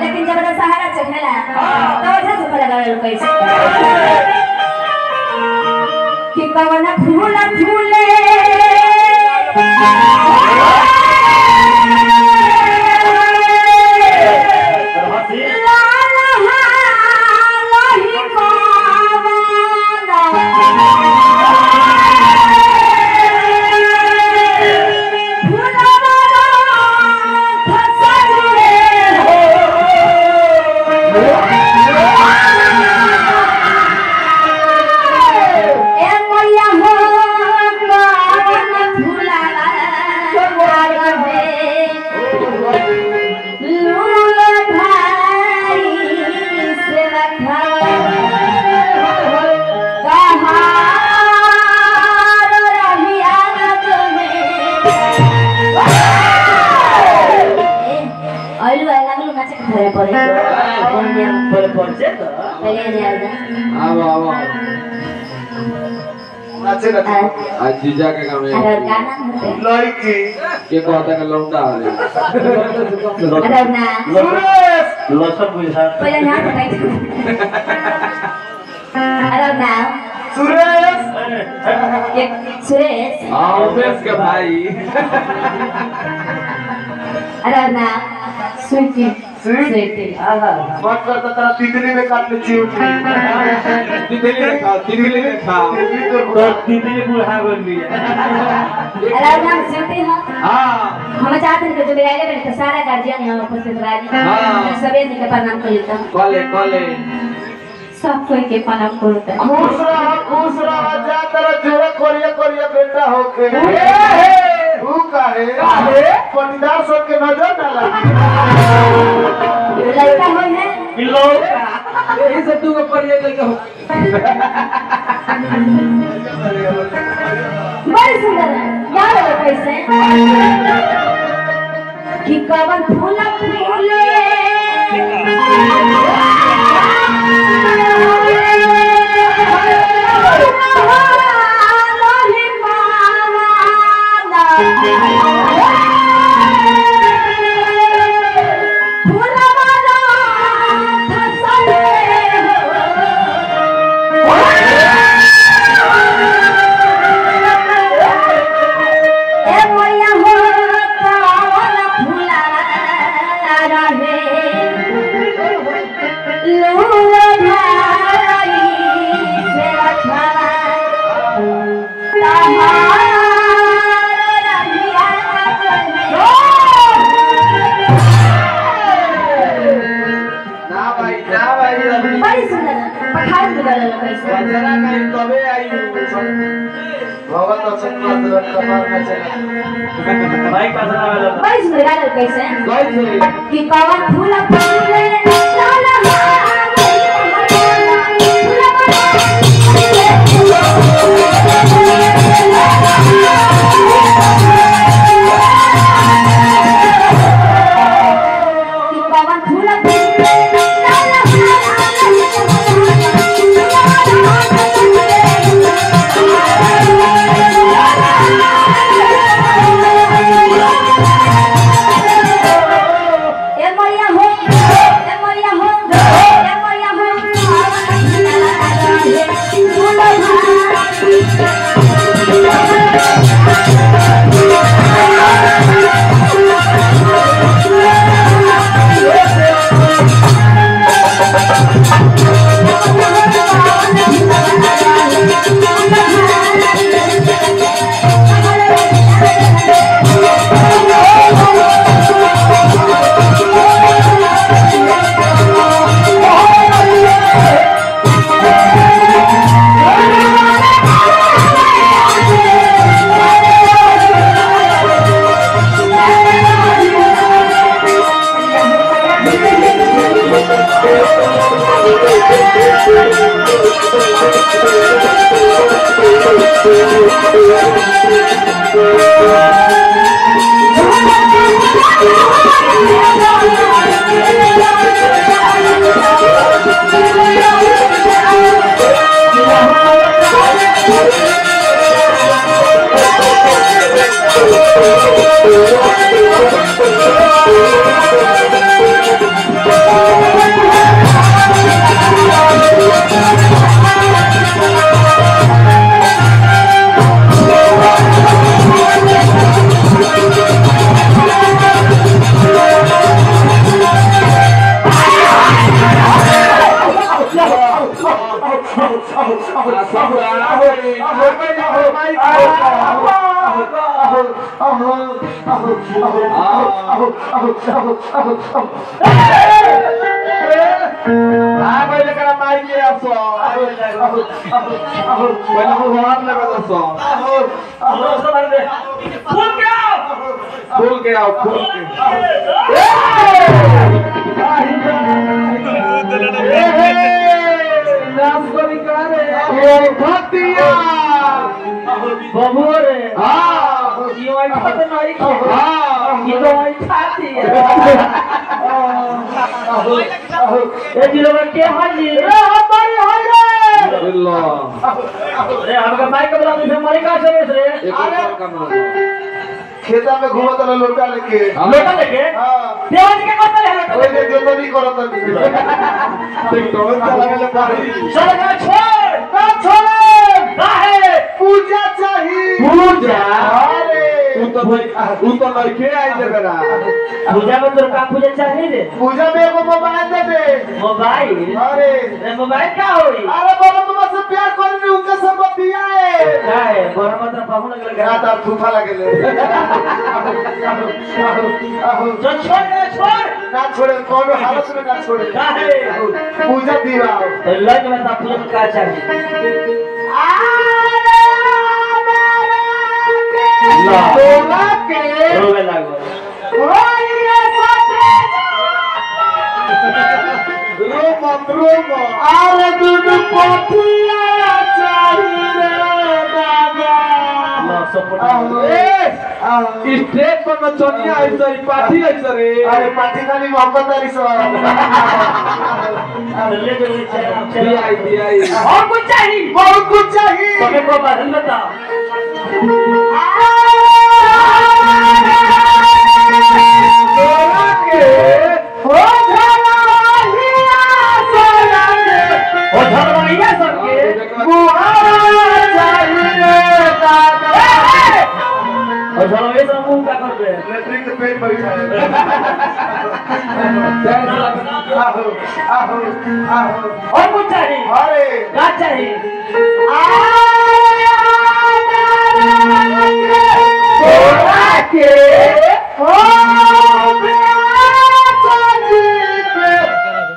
लेकिन जब सहारा चढ़ेला तो वजह से लगा कैसे कि कवन फूल फूले आज जीजा के काम है लड़की के कहता है लौंडा आ रही अरे ना लसन बुझा पहले यहां बताई अरे ना सुरेश सुरेश हां सुरेश के भाई अरे ना स्वीटी स्वीटी मत कर तो तेरा तितली में काट ले चिउटी तितली में खा तो तितली बुढ़ा बन गई अरे नाम स्वीटी हां हम चाहते हैं कि जो मेरे आगे बैठे सारा गार्जियन यहां उपस्थित राजी हां सभी के प्रणाम करता हूं कॉले सब कोई के प्रणाम करता हूं खुश रहा जा तेरा जोड़ा कोरिया बेटा होके तू काहे पंडार सब के नजर डाला लड़का होय है किलो यही से तू ऊपर ये लड़का हो बड़ी सुंदर है यार लगा कैसे कि कवन फूल फूले कि कवन फूल फूले ए मैया हो खेता में घूमत रहे लोटा लेके देवाजी के करता है ओए जो तो नहीं करत नहीं टिकटॉक चला के पारी चल ना छोड़ ना छोड़ काहे पूजा चाहिए पूजा अरे उ तो लड़के आई जगरा पूजा में तो का पूजा चाहिए रे पूजा में एगो मोबाइल दे दे मोबाइल अरे मोबाइल क्या होई अरे बोलो मामा से प्यार करनी उनके संपत्ति है काहे बड़ा मतलब पाहुन लगे ना तार थूफा लगेले जो छोड़ ना छोड़े कौन हालत में ना छोड़े काहे पूजा दीवा लग में ता पूजा में का चाहिए तोला के रोवे लागो रोम अरे दुनु पतिया चाहिए दादा स्टेज पर नचनिया आई सरी पार्टी आई सरे अरे पार्टी खाली मोहब्बत वाली सवाल ले जो आई और कुछ चाहिए बहुत कुछ चाहिए तुम्हें को बदल बता और कुछ चाहिए अरे क्या चाहिए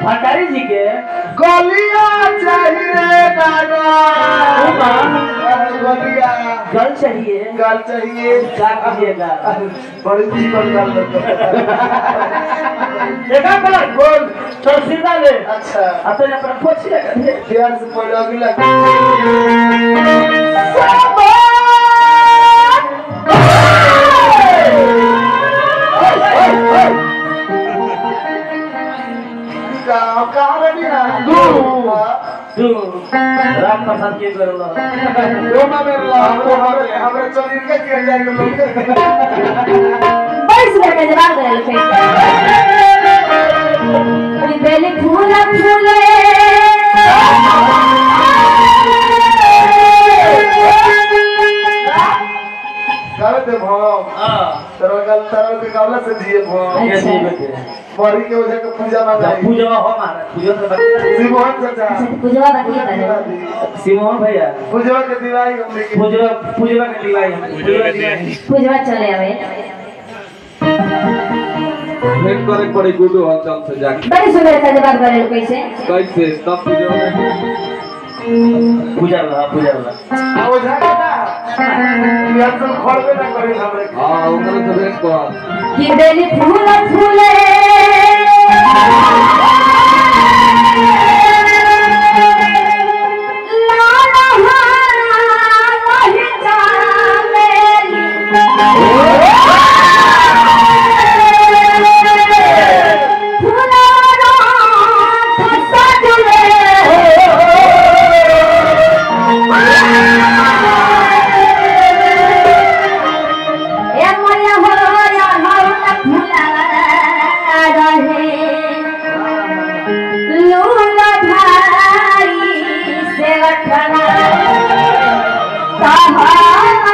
भंडारी जी के गलिया चाहिए दादा गलिया गल चाहिए गाल चाहिए क्या कीजिएगा बड़ी जीवन गाल देखा कर बोल चल सीधा ले अच्छा अपने अपना पोछ ले प्यार से पहले अगला राम प्रसाद के करोला हमारे शरीर के गिर जाएंगे लोग बस लगे जवाब दे ले पहले फूला फूले करते भाव तरल के गावला से दिए भाव मरी के वजह के पूजा ना जाए पूजा हो हमारा पूजा तो बाकी सिमोहन चाचा पूजा बाकी है सिमोहन भैया पूजा के दिवाई हम लेके पूजा के दिवाई पूजा चले आवे भेंट करे पड़ी गुडू हलचल से जाके बड़ी सुंदर से बात करे कैसे तब पूजा वाला ओझा का ना यार तो खड़बे ना करे हमरे हां ओकरे से भेंट कर कि बेली फूल फूले लाला हारा हाँ